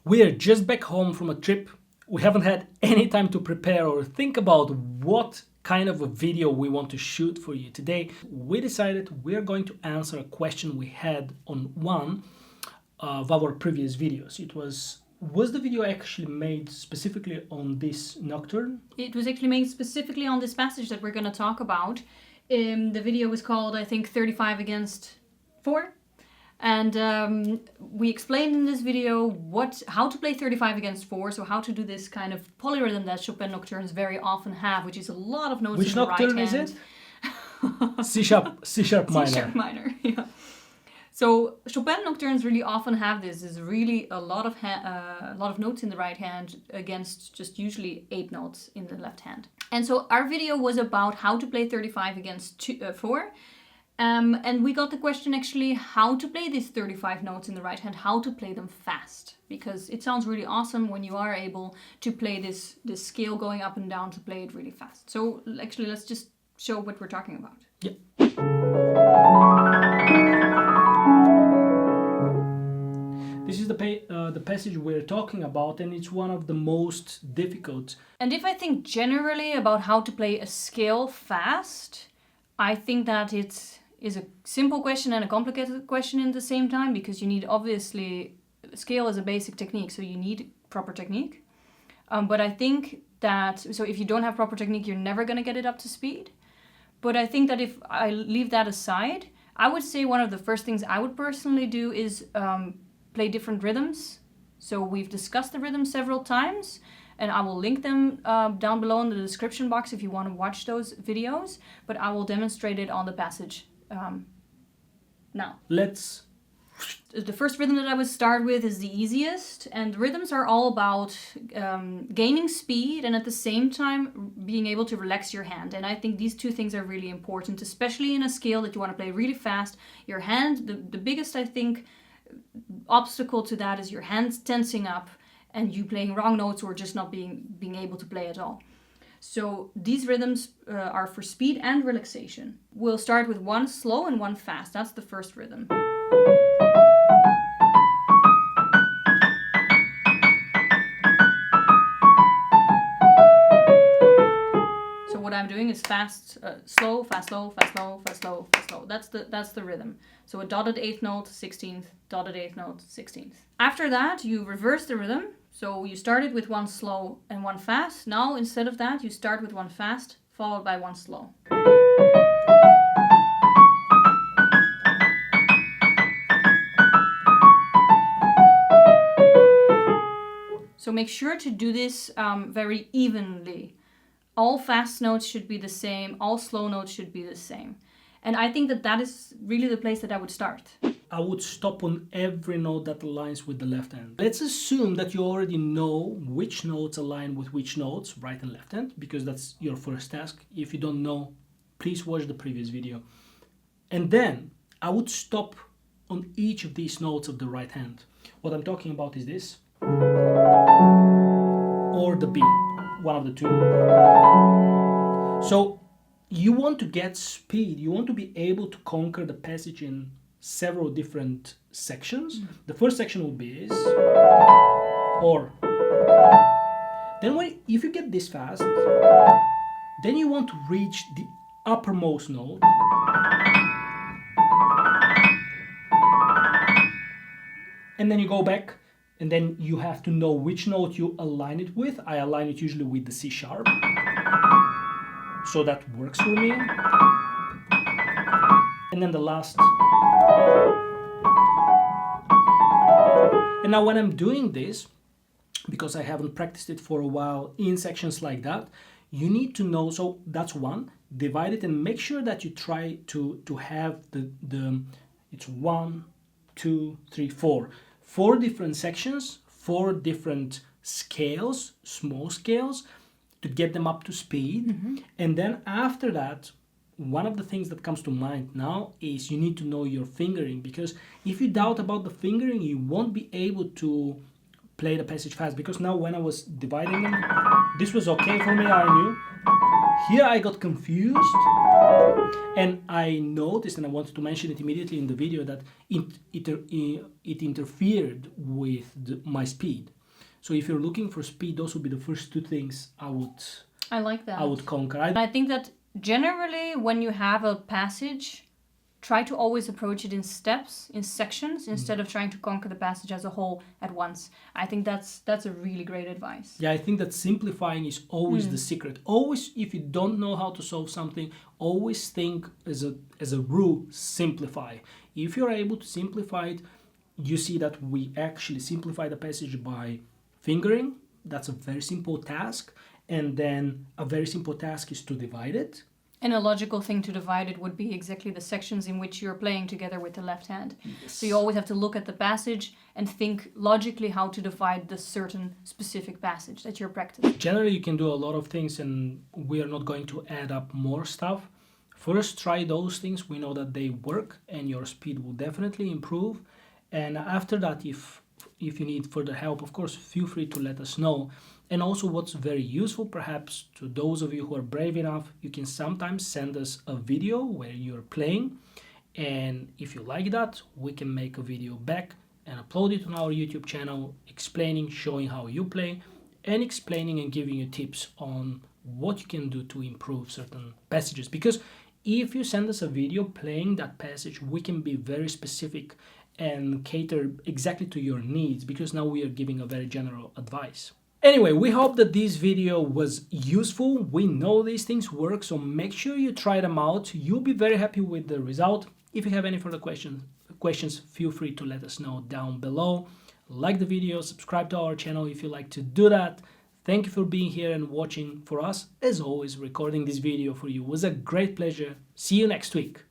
We're just back home from a trip. We haven't had any time to prepare or think about what kind of a video we want to shoot for you today. We decided we're going to answer a question we had on one of our previous videos. It was the video actually made specifically on this Nocturne? It was actually made specifically on this passage that we're going to talk about. The video was called, I think, 35 against 4. And we explained in this video how to play 35 against 4, so how to do this kind of polyrhythm that Chopin nocturnes very often have, which is a lot of notes Which in the right hand. Which nocturne is it? C sharp minor. C sharp minor, yeah. So Chopin nocturnes really often have this. There's really a lot of notes in the right hand against just usually 8 notes in the left hand. And so our video was about how to play 35 against 4. And we got the question actually how to play these 35 notes in the right hand, how to play them fast. Because it sounds really awesome when you are able to play this scale going up and down, to play it really fast. So actually let's just show what we're talking about. Yep. This is the passage we're talking about, and it's one of the most difficult. And if I think generally about how to play a scale fast, I think that it is a simple question and a complicated question in the same time, because you need, obviously, scale is a basic technique, so you need proper technique. But I think that, so if you don't have proper technique, you're never going to get it up to speed. But I think that if I leave that aside, I would say one of the first things I would personally do is play different rhythms. So we've discussed the rhythms several times, and I will link them down below in the description box if you want to watch those videos, but I will demonstrate it on the passage now. The first rhythm that I would start with is the easiest, and rhythms are all about gaining speed and at the same time being able to relax your hand. And I think these two things are really important, especially in a scale that you want to play really fast. Your hand, the biggest, I think, obstacle to that is your hands tensing up and you playing wrong notes or just not being able to play at all. So these rhythms are for speed and relaxation. We'll start with one slow and one fast. That's the first rhythm. So what I'm doing is fast, slow, fast, slow, fast, slow, fast, slow, fast, slow. That's the rhythm. So a dotted 8th note, 16th, dotted 8th note, 16th. After that, you reverse the rhythm. So you started with one slow and one fast. Now, instead of that, you start with one fast, followed by one slow. So make sure to do this very evenly. All fast notes should be the same, all slow notes should be the same. And I think that is really the place that I would start. I would stop on every note that aligns with the left hand. Let's assume that you already know which notes align with which notes, right and left hand, because that's your first task. If you don't know, please watch the previous video. And then I would stop on each of these notes of the right hand. What I'm talking about is this, or the B, one of the two. So you want to get speed, you want to be able to conquer the passage in several different sections. The first section will be this, or. Then if you get this fast, then you want to reach the uppermost note. And then you go back, and then you have to know which note you align it with. I align it usually with the C sharp. So that works for me. And then the last. And now when I'm doing this, because I haven't practiced it for a while in sections like that, you need to know, so that's one, divide it and make sure that you try to have it's 1, 2, 3, 4. 4 different sections, 4 different scales, small scales, to get them up to speed. Mm-hmm. And then after that, one of the things that comes to mind now is you need to know your fingering, because if you doubt about the fingering, you won't be able to play the passage fast. Because now when I was dividing them, this was okay for me, I knew, Here I got confused, and I noticed, and I wanted to mention it immediately in the video, that it interfered with my speed. So if you're looking for speed, those would be the first two things I like that. would conquer. I think that generally when you have a passage, try to always approach it in steps, in sections, instead of trying to conquer the passage as a whole at once. I think that's a really great advice. Yeah, I think that simplifying is always the secret. Always, if you don't know how to solve something, always think as a rule, simplify. If you're able to simplify it, you see that we actually simplify the passage by fingering. That's a very simple task. And then a very simple task is to divide it. And a logical thing to divide it would be exactly the sections in which you're playing together with the left hand. Yes. So you always have to look at the passage and think logically how to divide the certain specific passage that you're practicing. Generally, you can do a lot of things, and we are not going to add up more stuff. First, try those things. We know that they work, and your speed will definitely improve. And after that, if you need further help, of course, feel free to let us know. And also, what's very useful, perhaps, to those of you who are brave enough, you can sometimes send us a video where you're playing. And if you like that, we can make a video back and upload it on our YouTube channel, explaining, showing how you play, and explaining and giving you tips on what you can do to improve certain passages. Because if you send us a video playing that passage, we can be very specific and cater exactly to your needs, because now we are giving a very general advice. Anyway, we hope that this video was useful. We know these things work, so make sure you try them out. You'll be very happy with the result. If you have any further questions, feel free to let us know down below. Like the video, subscribe to our channel if you like to do that. Thank you for being here and watching for us. As always, recording this video for you was a great pleasure. See you next week.